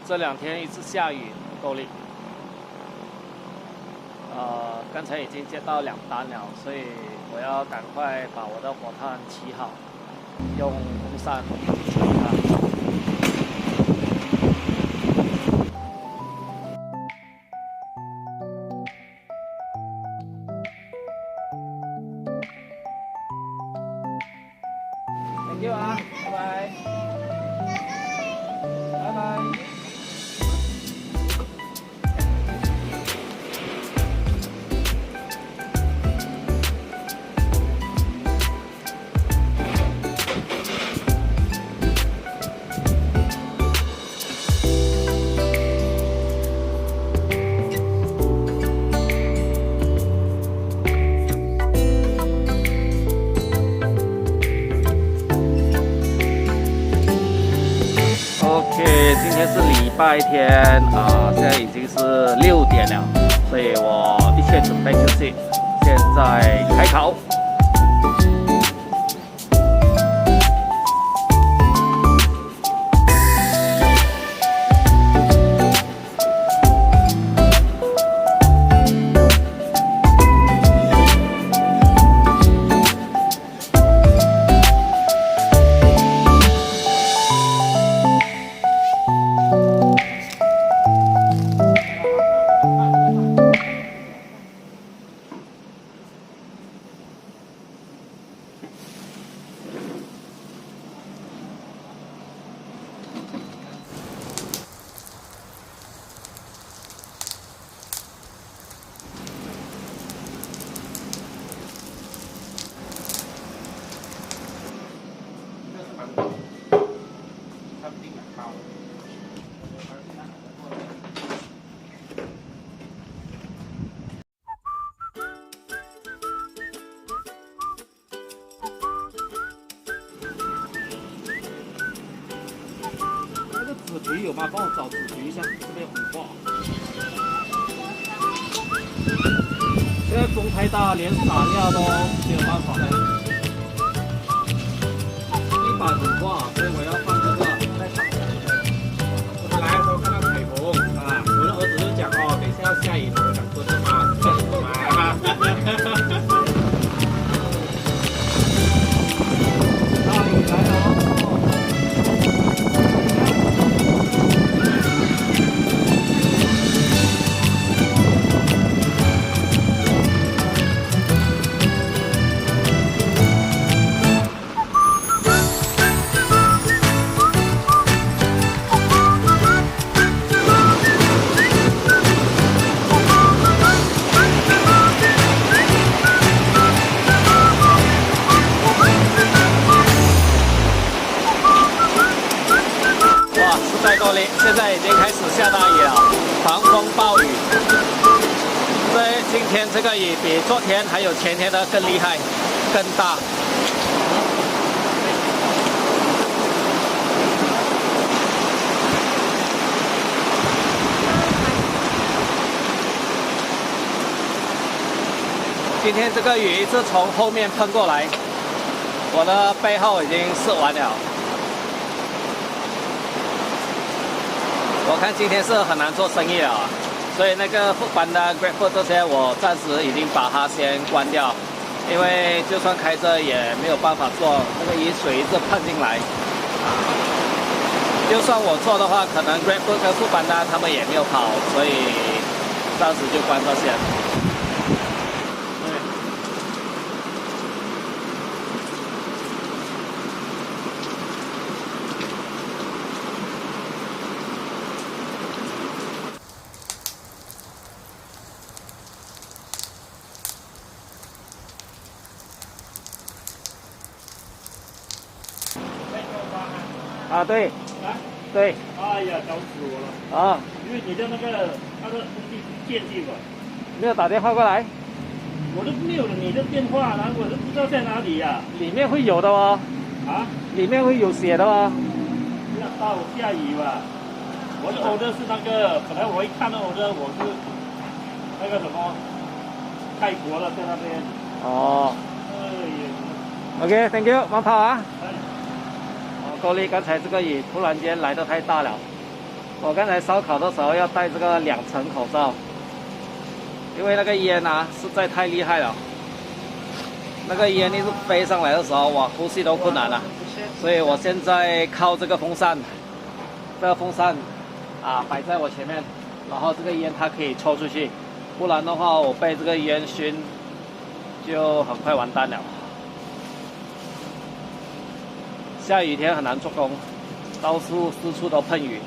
这2天一直下雨，够力。刚才已经接到2单了，所以我要赶快把我的火炭起好，用风扇吹它。 Thank you 啊，拜拜，拜拜。今天是礼拜天现在已经是6点了，所以我一切准备就绪，现在开烤。纸皮有吗？帮我找纸皮一下，这边很滑。现在风太大，连撒尿都没有办法了。地板很滑，所以我要放这个在场。我们来的时候看到彩虹啊，我的儿子就讲哦，等一下要下雨了，我想说这嘛，这什么啊？大雨来了哦。 现在已经开始下大雨了，狂风暴雨。所以今天这个雨比昨天还有前天的更厉害、更大。今天这个雨是从后面喷过来，我的背后已经湿完了。 我看今天是很难做生意了，所以那个副班的 GrabFood 这些我暂时已经把它先关掉，因为就算开着也没有办法做，那个雨水一直喷进来。就算我做的话，可能 GrabFood 跟副班的他们也没有跑，所以暂时就关这些。 啊，对，对。哎呀，搞死我了！啊，因为你的那个他的东西不见去了，没有打电话过来，我都没有你的电话，然后我都不知道在哪里呀。里面会有的哦。啊？里面会有写的哦。要到下雨吧？我的 order 是那个，本来我一看到 order 我是那个什么泰国的在那边。哦。哎呀。OK，Thank you，慢跑啊。哎。够力，刚才这个雨突然间来得太大了。我刚才烧烤的时候要戴这个2层口罩，因为那个烟啊实在太厉害了。那个烟一直飞上来的时候，哇，呼吸都困难了。所以我现在靠这个风扇，这个风扇啊摆在我前面，然后这个烟它可以抽出去，不然的话我被这个烟熏就很快完蛋了。下雨天很难做工，四处都喷雨。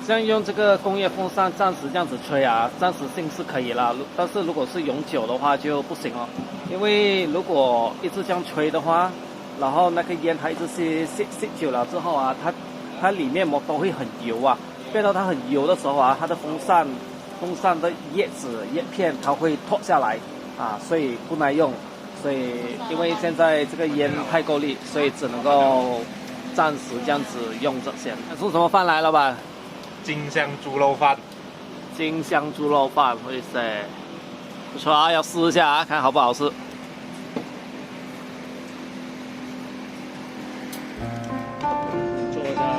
像用这个工业风扇暂时这样子吹啊，暂时性是可以啦，但是如果是永久的话就不行了，因为如果一直这样吹的话，然后那个烟它一直吸久了之后啊，它里面都会很油啊，变到它很油的时候啊，它的风扇的叶片它会脱下来啊，所以不耐用。所以因为现在这个烟太够力，所以只能够暂时这样子用着先。送什么饭来，老板？金香猪肉饭，金香猪肉饭，哇塞，不错啊，要试一下啊，看好不好吃。做一下啊。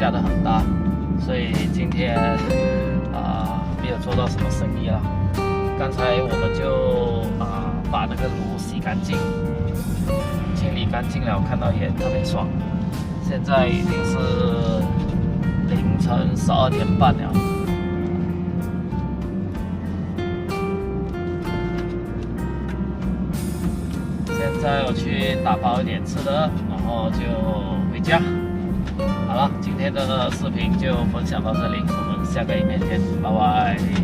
下得很大，所以今天没有做到什么生意了。刚才我们就把那个炉洗干净，清理干净了，看到也特别爽。现在已经是凌晨12点半了。现在我去打包一点吃的，然后就回家。好了，今天的视频就分享到这里，我们下个影片见，拜拜。